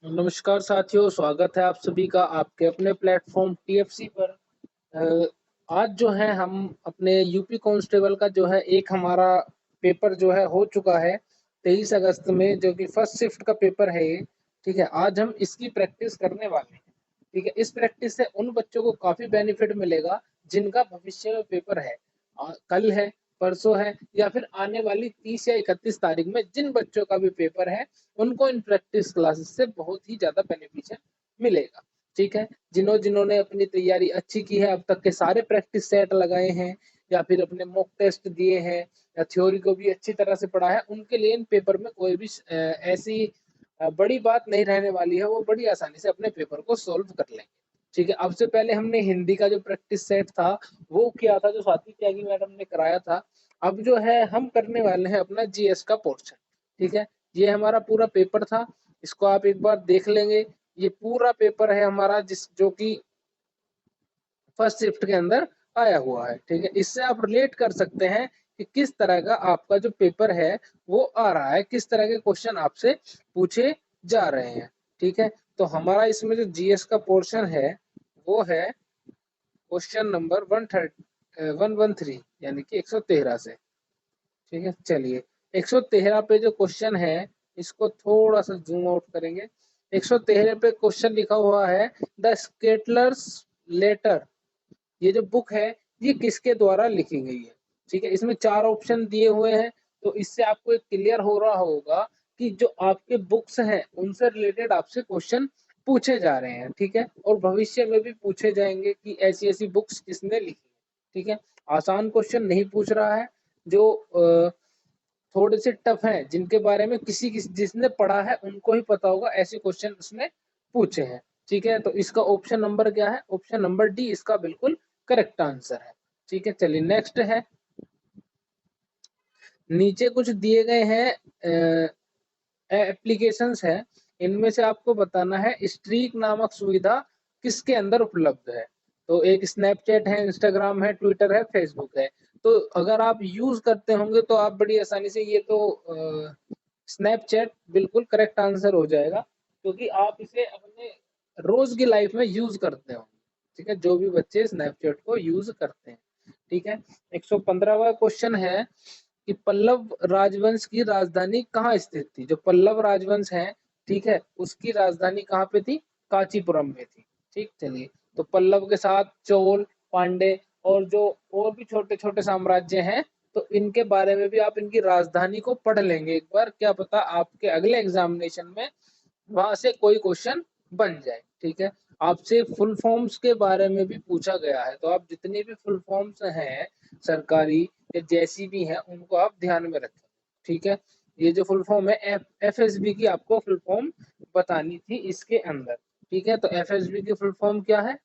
नमस्कार साथियों, स्वागत है आप सभी का आपके अपने प्लेटफॉर्म टीएफसी पर। अ, आज जो है हम अपने यूपी कांस्टेबल का जो है एक हमारा पेपर जो है हो चुका है 23 अगस्त में, जो कि फर्स्ट शिफ्ट का पेपर है ये। ठीक है, आज हम इसकी प्रैक्टिस करने वाले हैं। ठीक है, इस प्रैक्टिस से उन बच्चों को काफी बेनिफिट मिलेगा जिनका भविष्य में पेपर है, कल है, परसों है, या फिर आने वाली 30 या 31 तारीख में जिन बच्चों का भी पेपर है उनको इन प्रैक्टिस क्लासेस से बहुत ही ज्यादा बेनिफिशियल मिलेगा। ठीक है, जिन्होंने अपनी तैयारी अच्छी की है, अब तक के सारे प्रैक्टिस सेट लगाए हैं या फिर अपने मॉक टेस्ट दिए हैं या थ्योरी को भी अच्छी तरह से पढ़ा है, उनके लिए इन पेपर में कोई भी ऐसी बड़ी बात नहीं रहने वाली है। वो बड़ी आसानी से अपने पेपर को सोल्व कर लेंगे। ठीक है, अब से पहले हमने हिंदी का जो प्रैक्टिस सेट था वो किया था, जो स्वाति त्यागी मैडम ने कराया था। अब जो है हम करने वाले हैं अपना जीएस का पोर्शन। ठीक है, ये हमारा पूरा पेपर था, इसको आप एक बार देख लेंगे। ये पूरा पेपर है हमारा जो कि फर्स्ट शिफ्ट के अंदर आया हुआ है। ठीक है, इससे आप रिलेट कर सकते हैं कि किस तरह का आपका जो पेपर है वो आ रहा है, किस तरह के क्वेश्चन आपसे पूछे जा रहे हैं। ठीक है, तो हमारा इसमें जो जीएस का पोर्शन है वो है क्वेश्चन नंबर 113 यानी कि 113 से। ठीक है, चलिए 113 पे जो क्वेश्चन है इसको थोड़ा सा जूम आउट करेंगे। 113 पे क्वेश्चन लिखा हुआ है, द स्केटलर्स लेटर। ये जो बुक है ये किसके द्वारा लिखी गई है। ठीक है, इसमें 4 ऑप्शन दिए हुए हैं, तो इससे आपको एक क्लियर हो रहा होगा कि जो आपके बुक्स हैं उनसे रिलेटेड आपसे क्वेश्चन पूछे जा रहे हैं। ठीक है, और भविष्य में भी पूछे जाएंगे कि ऐसी ऐसी बुक्स किसने लिखी है। ठीक है, आसान क्वेश्चन नहीं पूछ रहा है, जो थोड़े से टफ हैं, जिनके बारे में किसी जिसने पढ़ा है उनको ही पता होगा, ऐसे क्वेश्चन उसने पूछे हैं। ठीक है, तो इसका ऑप्शन नंबर क्या है? ऑप्शन नंबर डी इसका बिल्कुल करेक्ट आंसर है। ठीक है, चलिए नेक्स्ट है। नीचे कुछ दिए गए हैं एप्लीकेशंस है, इनमें से आपको बताना है स्ट्रीक नामक सुविधा किसके अंदर उपलब्ध है। तो एक स्नैपचैट है, इंस्टाग्राम है, ट्विटर है, फेसबुक है। तो अगर आप यूज करते होंगे तो आप बड़ी आसानी से ये तो स्नैपचैट बिल्कुल करेक्ट आंसर हो जाएगा, क्योंकि आप इसे अपने रोज की लाइफ में यूज करते हो। ठीक है, जो भी बच्चे स्नैपचैट को यूज करते हैं। ठीक है, 115वां क्वेश्चन है कि पल्लव राजवंश की राजधानी कहाँ स्थित थी। जो पल्लव राजवंश है, ठीक है, उसकी राजधानी कहाँ पे थी? कांचीपुरम में थी। ठीक, चलिए, तो पल्लव के साथ चोल, पांडे और जो और भी छोटे छोटे साम्राज्य हैं, तो इनके बारे में भी आप इनकी राजधानी को पढ़ लेंगे एक बार, क्या पता आपके अगले एग्जामिनेशन में वहां से कोई क्वेश्चन बन जाए। ठीक है, आपसे फुल फॉर्म्स के बारे में भी पूछा गया है, तो आप जितनी भी फुल फॉर्म्स हैं सरकारी या जैसी भी हैं उनको आप ध्यान में रखें। ठीक है, ये जो फुल फॉर्म है एफएसबी की आपको फुल फॉर्म बतानी थी इसके अंदर। ठीक है, तो एफएसबी की फुल फॉर्म क्या है?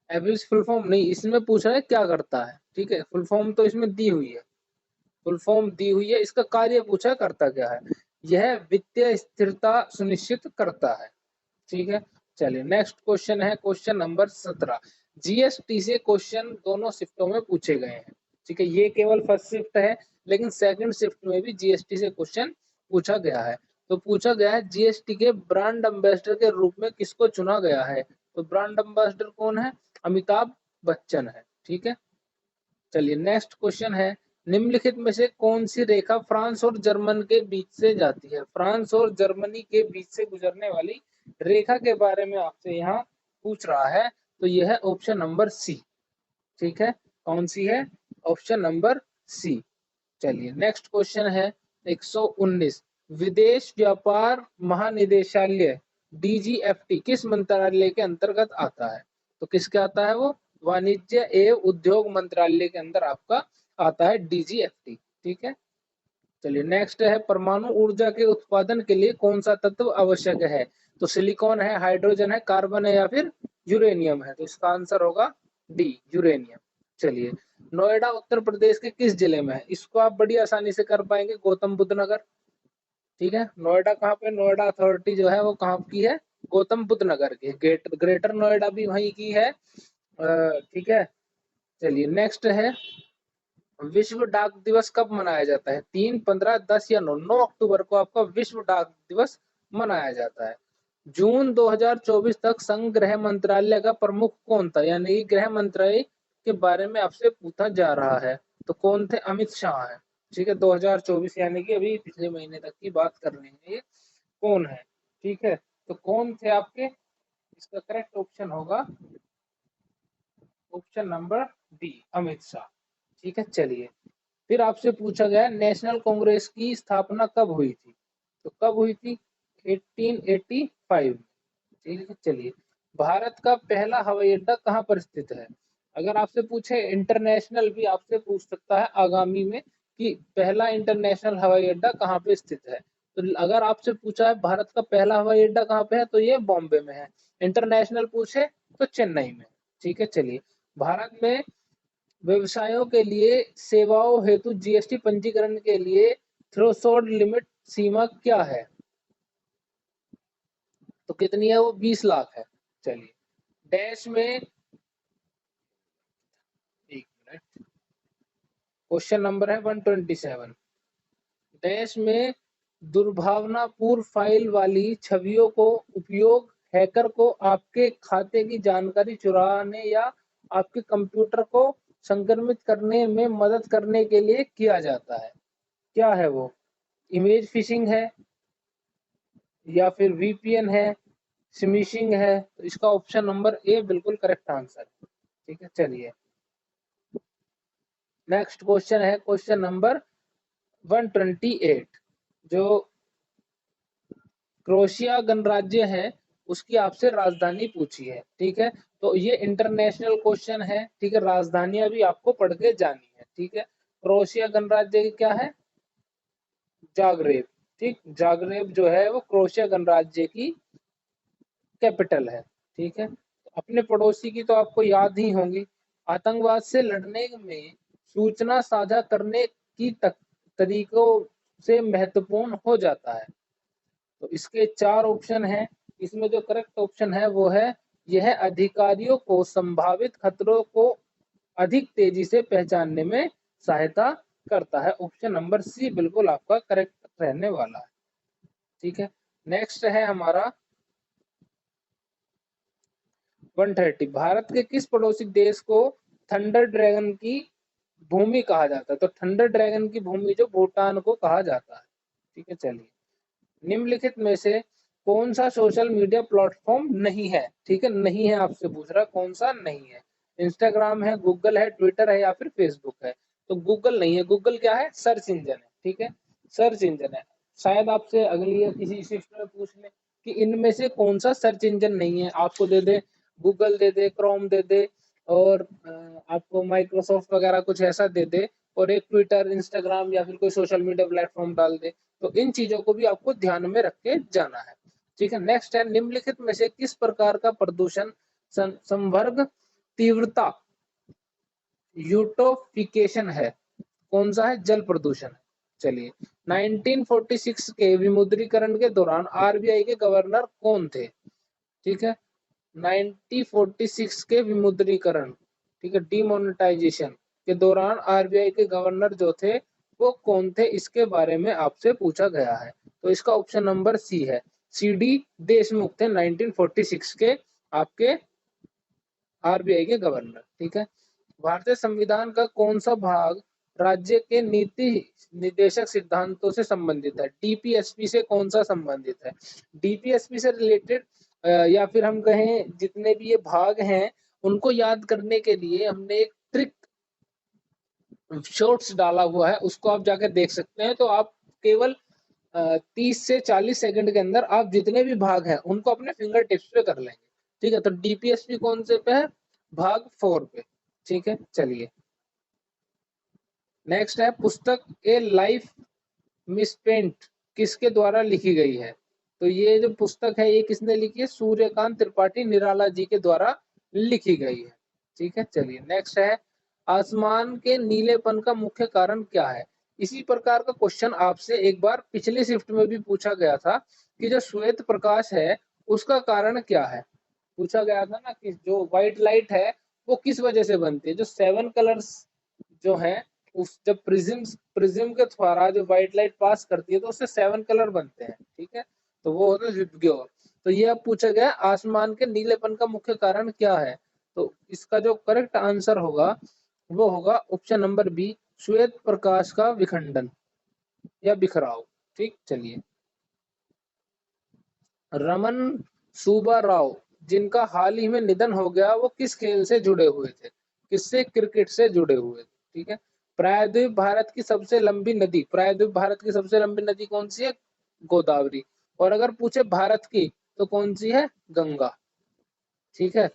एवरेज फुल फॉर्म नहीं, इसमें पूछ रहा है क्या करता है। ठीक है, फुल फॉर्म तो इसमें दी हुई है, फुल फॉर्म दी हुई है, इसका कार्य पूछा करता क्या है। यह वित्तीय स्थिरता सुनिश्चित करता है। ठीक है, चलिए नेक्स्ट क्वेश्चन है क्वेश्चन नंबर 17। जीएसटी से क्वेश्चन दोनों शिफ्टों में पूछे गए हैं। ठीक है, ये केवल फर्स्ट शिफ्ट है, लेकिन सेकंड शिफ्ट में भी जीएसटी से क्वेश्चन पूछा गया है। तो पूछा गया है जीएसटी के ब्रांड एम्बेसडर के रूप में किसको चुना गया है। तो ब्रांड एम्बेसडर कौन है? अमिताभ बच्चन है। ठीक है, चलिए नेक्स्ट क्वेश्चन है, निम्नलिखित में से कौन सी रेखा फ्रांस और जर्मन के बीच से जाती है। फ्रांस और जर्मनी के बीच से गुजरने वाली रेखा के बारे में आपसे यहाँ पूछ रहा है, तो यह है ऑप्शन नंबर सी। ठीक है, कौन सी है? Option number C. चलिए नेक्स्ट क्वेश्चन है 119। विदेश व्यापार महानिदेशालय डीजीएफटी किस मंत्रालय के अंतर्गत आता है। तो किसके आता है वो? वाणिज्य एवं उद्योग मंत्रालय के अंदर आपका आता है डीजीएफटी। ठीक है, चलिए नेक्स्ट है, परमाणु ऊर्जा के उत्पादन के लिए कौन सा तत्व आवश्यक है। तो सिलिकॉन है, हाइड्रोजन है, कार्बन है, या फिर यूरेनियम है। तो इसका आंसर होगा डी, यूरेनियम। चलिए, नोएडा उत्तर प्रदेश के किस जिले में है? इसको आप बड़ी आसानी से कर पाएंगे, गौतम बुद्ध नगर। ठीक है, नोएडा कहाँ पे? नोएडा अथॉरिटी जो है वो कहाँ की है? गौतम बुद्ध नगर की। ग्रेटर नोएडा भी वहीं की है। ठीक है, चलिए नेक्स्ट है विश्व डाक दिवस कब मनाया जाता है? 3, 15, 10 या 9? 9 अक्टूबर को आपका विश्व डाक दिवस मनाया जाता है। जून 2024 तक संघ गृह मंत्रालय का प्रमुख कौन था? यानी कि गृह मंत्रालय के बारे में आपसे पूछा जा रहा है, तो कौन थे? अमित शाह है। ठीक है, 2024 यानी कि अभी पिछले महीने तक की बात कर रहे हैं, ये कौन है? ठीक है, तो कौन थे आपके? इसका करेक्ट ऑप्शन होगा option number D, Amit Shah. ठीक है, चलिए फिर आपसे पूछा गया नेशनल कांग्रेस की स्थापना कब हुई थी? तो कब हुई थी? 1885। ठीक है, चलिए भारत का पहला हवाई अड्डा कहाँ पर स्थित है? अगर आपसे पूछे इंटरनेशनल भी आपसे पूछ सकता है आगामी में कि पहला इंटरनेशनल हवाई अड्डा कहाँ पे स्थित है। तो अगर आपसे पूछा है भारत का पहला हवाई अड्डा कहाँ पे है, तो ये बॉम्बे में है। इंटरनेशनल पूछे तो चेन्नई में। ठीक है, चलिए भारत में व्यवसायों के लिए सेवाओं हेतु जीएसटी पंजीकरण के लिए थ्रेशोल्ड लिमिट सीमा क्या है? तो कितनी है वो? 20 लाख है। चलिए डैश में, एक मिनट, क्वेश्चन नंबर है 127। डैश में दुर्भावनापूर्ण फाइल वाली छवियों को उपयोग हैकर को आपके खाते की जानकारी चुराने या आपके कंप्यूटर को संक्रमित करने में मदद करने के लिए किया जाता है। क्या है वो? इमेज फिशिंग है, या फिर वीपीएन है, स्मिशिंग है? तो इसका ऑप्शन नंबर ए बिल्कुल करेक्ट आंसर है। ठीक है, चलिए नेक्स्ट क्वेश्चन है क्वेश्चन नंबर 128। जो क्रोएशिया गणराज्य है उसकी आपसे राजधानी पूछी है। ठीक है, तो ये इंटरनेशनल क्वेश्चन है। ठीक है, राजधानियां भी आपको पढ़ के जानी है। ठीक है, क्रोएशिया गणराज्य क्या है? जागरेब। ठीक, जागरेब जो है वो क्रोएशिया गणराज्य की कैपिटल है। ठीक है, तो अपने पड़ोसी की तो आपको याद ही होंगी। आतंकवाद से लड़ने में सूचना साझा करने की तरीकों से महत्वपूर्ण हो जाता है। तो इसके 4 ऑप्शन हैं। इसमें जो करेक्ट ऑप्शन है वो है, यह अधिकारियों को संभावित खतरों को अधिक तेजी से पहचानने में सहायता करता है। ऑप्शन नंबर सी बिल्कुल आपका करेक्ट रहने वाला है। ठीक है, नेक्स्ट है हमारा 130। भारत के किस पड़ोसी देश को थंडर ड्रैगन की भूमि कहा जाता है? तो थंडर ड्रैगन की भूमि जो भूटान को कहा जाता है। ठीक है, चलिए निम्नलिखित में से कौन सा सोशल मीडिया प्लेटफॉर्म नहीं है? ठीक है, नहीं है आपसे पूछ रहा, कौन सा नहीं है? इंस्टाग्राम है, गूगल है, ट्विटर है, या फिर फेसबुक है? तो गूगल नहीं है। गूगल क्या है? सर्च इंजन है। ठीक है, सर्च इंजन है। शायद आपसे अगली या किसी शिफ्ट में पूछ ले कि इनमें से कौन सा सर्च इंजन नहीं है। आपको दे दे गूगल, दे दे क्रोम, दे दे और आपको माइक्रोसॉफ्ट वगैरह कुछ ऐसा दे दे, और एक ट्विटर, इंस्टाग्राम या फिर कोई सोशल मीडिया प्लेटफॉर्म डाल दे। तो इन चीजों को भी आपको ध्यान में रख के जाना है। ठीक है, नेक्स्ट है निम्नलिखित में से किस प्रकार का प्रदूषण संवर्ग तीव्रता यूटोफिकेशन है? कौन सा है? जल प्रदूषण। चलिए 1946 के विमुद्रीकरण के दौरान आरबीआई के गवर्नर कौन थे? ठीक है, 1946 के विमुद्रीकरण, ठीक है, डिमोनेटाइजेशन के दौरान आरबीआई के गवर्नर जो थे वो कौन थे? इसके बारे में आपसे पूछा गया है। तो इसका ऑप्शन नंबर सी है, सी डी देशमुख थे 1946 के आपके आरबीआई के गवर्नर। ठीक है, भारतीय संविधान का कौन सा भाग राज्य के नीति निर्देशक सिद्धांतों से संबंधित है? डीपीएसपी से कौन सा संबंधित है? डीपीएसपी से रिलेटेड या फिर हम कहें जितने भी ये भाग हैं उनको याद करने के लिए हमने एक ट्रिक शॉर्ट्स डाला हुआ है, उसको आप जाकर देख सकते हैं। तो आप केवल 30 से 40 सेकंड के अंदर आप जितने भी भाग हैं उनको अपने फिंगर टिप्स पे कर लेंगे। ठीक है, तो डीपीएसपी कौन से पे है? भाग 4 पे। ठीक है, चलिए नेक्स्ट है पुस्तक ए लाइफ मिसपेंट किसके द्वारा लिखी गई है? तो ये जो पुस्तक है ये किसने लिखी है? सूर्यकांत त्रिपाठी निराला जी के द्वारा लिखी गई है। ठीक है, चलिए नेक्स्ट है आसमान के नीलेपन का मुख्य कारण क्या है? इसी प्रकार का क्वेश्चन आपसे एक बार पिछले शिफ्ट में भी पूछा गया था कि जो श्वेत प्रकाश है उसका कारण क्या है? पूछा गया था ना कि जो व्हाइट लाइट है वो किस वजह से बनती है? जो 7 कलर्स जो है उस जब प्रिज्म के द्वारा जो व्हाइट लाइट पास करती है तो उससे 7 कलर बनते हैं, ठीक है, तो वो होता है विबग्योर। तो ये अब पूछा गया आसमान के नीलेपन का मुख्य कारण क्या है, तो इसका जो करेक्ट आंसर होगा वो होगा ऑप्शन नंबर बी, श्वेत प्रकाश का विखंडन या बिखराव। ठीक, चलिए। रमन सुब्बा राव, जिनका हाल ही में निधन हो गया, वो किस खेल से जुड़े हुए थे, किससे, क्रिकेट से जुड़े हुए थे, ठीक है। प्रायद्वीप भारत की सबसे लंबी नदी, प्रायद्वीप भारत की सबसे लंबी नदी कौन सी है, गोदावरी। और अगर पूछे भारत की तो कौन सी है, गंगा, ठीक है,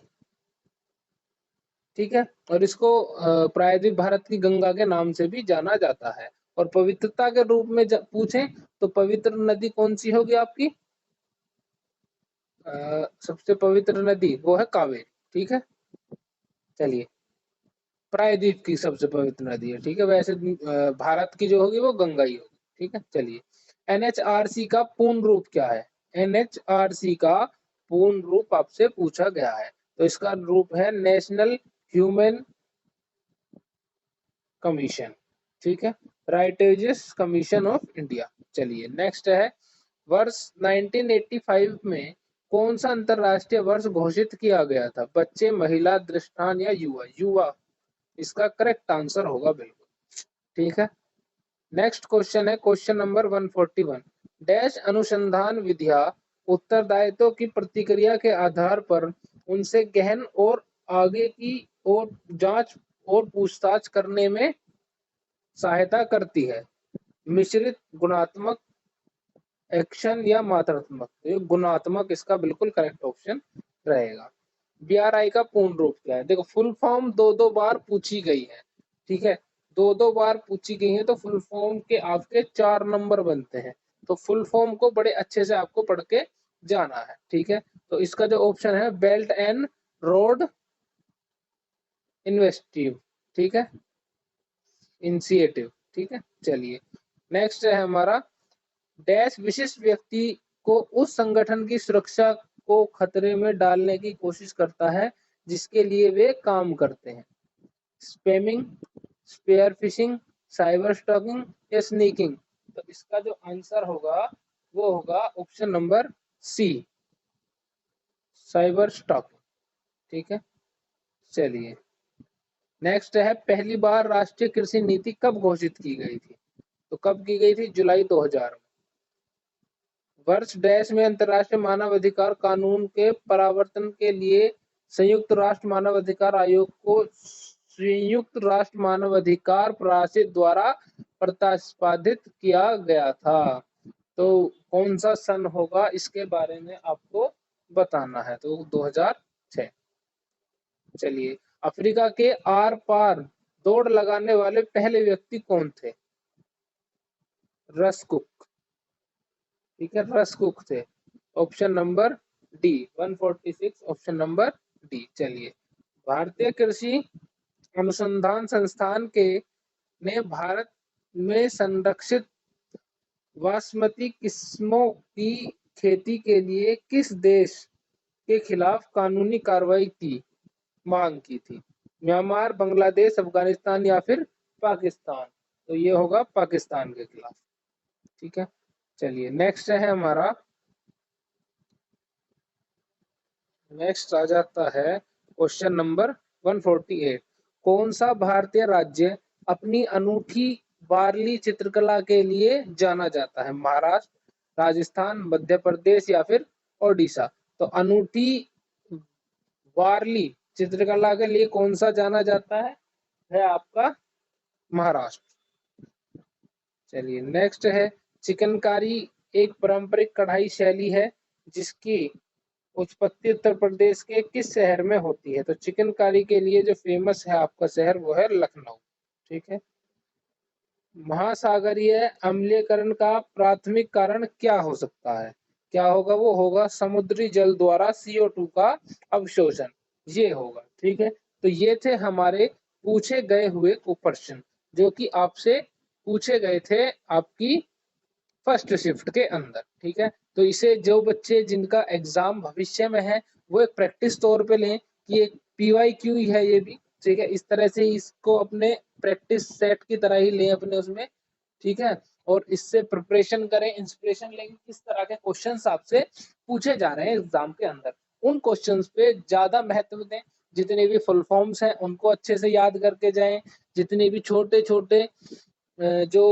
ठीक है। और इसको प्रायद्वीप भारत की गंगा के नाम से भी जाना जाता है। और पवित्रता के रूप में पूछें तो पवित्र नदी कौन सी होगी आपकी, सबसे पवित्र नदी वो है कावेरी, ठीक है। चलिए, प्रायद्वीप की सबसे पवित्र नदी है, ठीक है। वैसे भारत की जो होगी वो गंगा ही होगी, ठीक है। चलिए, एनएचआरसी का पूर्ण रूप क्या है, एनएचआरसी का पूर्ण रूप आपसे पूछा गया है, तो इसका रूप है नेशनल ह्यूमन कमीशन, ठीक है, राइटेजेस कमीशन ऑफ इंडिया। चलिए, नेक्स्ट है, वर्ष 1985 में कौन सा अंतरराष्ट्रीय वर्ष घोषित किया गया था, बच्चे, महिला, दृष्टान या युवा, युवा इसका करेक्ट आंसर होगा, बिल्कुल, ठीक है। नेक्स्ट क्वेश्चन है क्वेश्चन नंबर 141, डैश अनुसंधान विधियां उत्तरदायित्व की प्रतिक्रिया के आधार पर उनसे गहन और आगे की और जांच और पूछताछ करने में सहायता करती है, मिश्रित, गुणात्मक, एक्शन या मात्रात्मक, तो गुणात्मक इसका बिल्कुल करेक्ट ऑप्शन रहेगा। बीआरआई का पूर्ण रूप क्या है, देखो फुल फॉर्म दो बार पूछी गई है, ठीक है, दो बार पूछी गई है, तो फुल फॉर्म के आपके 4 नंबर बनते हैं, तो फुल फॉर्म को बड़े अच्छे से आपको पढ़ के जाना है, ठीक है। तो इसका जो ऑप्शन है बेल्ट एंड रोड इन्वेस्टिव, ठीक है, इनिशिएटिव, ठीक है। चलिए, नेक्स्ट है हमारा, डैश विशिष्ट व्यक्ति को उस संगठन की सुरक्षा को खतरे में डालने की कोशिश करता है जिसके लिए वे काम करते हैं, spamming, spear phishing, cyber stalking या स्नीकिंग, तो इसका जो आंसर होगा वो होगा option number C, cyber stalking, ठीक है। चलिए, नेक्स्ट है, पहली बार राष्ट्रीय कृषि नीति कब घोषित की गई थी, तो कब की गई थी, जुलाई 2000 में। वर्ष डैश में अंतर्राष्ट्रीय मानवाधिकार कानून के प्रवर्तन के लिए संयुक्त राष्ट्र मानवाधिकार आयोग को संयुक्त राष्ट्र मानवाधिकार परिषद द्वारा प्रतिपादित किया गया था, तो कौन सा सन होगा इसके बारे में आपको बताना है, तो 2006। चलिए, अफ्रीका के आर पार दौड़ लगाने वाले पहले व्यक्ति कौन थे, रस कुक, ठीक है, रस कुक थे, option number D, 146 option number D. चलिए, भारतीय कृषि अनुसंधान संस्थान के ने भारत में संरक्षित बासमती किस्मों की खेती के लिए किस देश के खिलाफ कानूनी कार्रवाई की मांग की थी, म्यांमार, बांग्लादेश, अफगानिस्तान या फिर पाकिस्तान, तो ये होगा पाकिस्तान के खिलाफ, ठीक है। चलिए, नेक्स्ट है हमारा, नेक्स्ट आ जाता है क्वेश्चन नंबर 148, कौन सा भारतीय राज्य अपनी अनूठी वारली चित्रकला के लिए जाना जाता है, महाराष्ट्र, राजस्थान, मध्य प्रदेश या फिर ओडिशा, तो अनूठी वारली चित्रकला के लिए कौन सा जाना जाता है आपका महाराष्ट्र। चलिए, नेक्स्ट है, चिकनकारी एक पारंपरिक कढ़ाई शैली है जिसकी उत्पत्ति उत्तर प्रदेश के किस शहर में होती है, तो चिकनकारी के लिए जो फेमस है आपका शहर वो है लखनऊ, ठीक है। महासागरीय अम्लीकरण का प्राथमिक कारण क्या हो सकता है, क्या होगा, वो होगा समुद्री जल द्वारा CO2 का अवशोषण, ये होगा, ठीक है। तो ये थे हमारे पूछे गए हुए क्वेश्चन जो कि आपसे पूछे गए थे आपकी फर्स्ट शिफ्ट के अंदर, ठीक है। तो इसे जो बच्चे जिनका एग्जाम भविष्य में है वो एक प्रैक्टिस तौर पे लें कि एक PYQ है ये भी, ठीक है, इस तरह से इसको अपने प्रैक्टिस सेट की तरह ही लें अपने उसमें, ठीक है, और इससे प्रिपरेशन करें, इंस्पिरेशन लेंगे किस तरह के क्वेश्चंस आपसे पूछे जा रहे हैं एग्जाम के अंदर, उन क्वेश्चंस पे ज्यादा महत्व दें। जितने भी फुल फॉर्म्स हैं उनको अच्छे से याद करके जाएं, जितने भी छोटे छोटे जो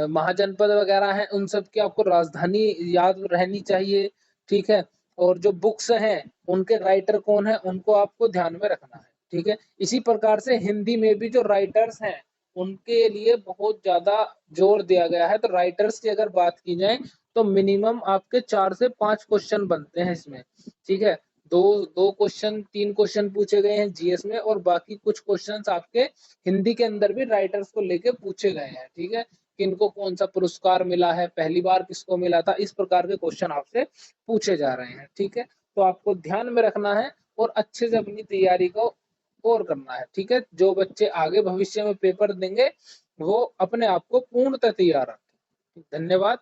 महाजनपद वगैरह हैं उन सब की आपको राजधानी याद रहनी चाहिए, ठीक है, और जो बुक्स हैं उनके राइटर कौन है उनको आपको ध्यान में रखना है, ठीक है। इसी प्रकार से हिंदी में भी जो राइटर्स हैं उनके लिए बहुत ज्यादा जोर दिया गया है। तो राइटर्स की अगर बात की जाए तो मिनिमम आपके 4 से 5 क्वेश्चन बनते हैं इसमें, ठीक है। दो दो क्वेश्चन 3 क्वेश्चन पूछे गए हैं जीएस में, और बाकी कुछ क्वेश्चंस आपके हिंदी के अंदर भी राइटर्स को लेके पूछे गए हैं, ठीक है। किनको कौन सा पुरस्कार मिला है, पहली बार किसको मिला था, इस प्रकार के क्वेश्चन आपसे पूछे जा रहे हैं, ठीक है। तो आपको ध्यान में रखना है और अच्छे से अपनी तैयारी को और करना है, ठीक है। जो बच्चे आगे भविष्य में पेपर देंगे वो अपने आप को पूर्णतः तैयार रखें। धन्यवाद।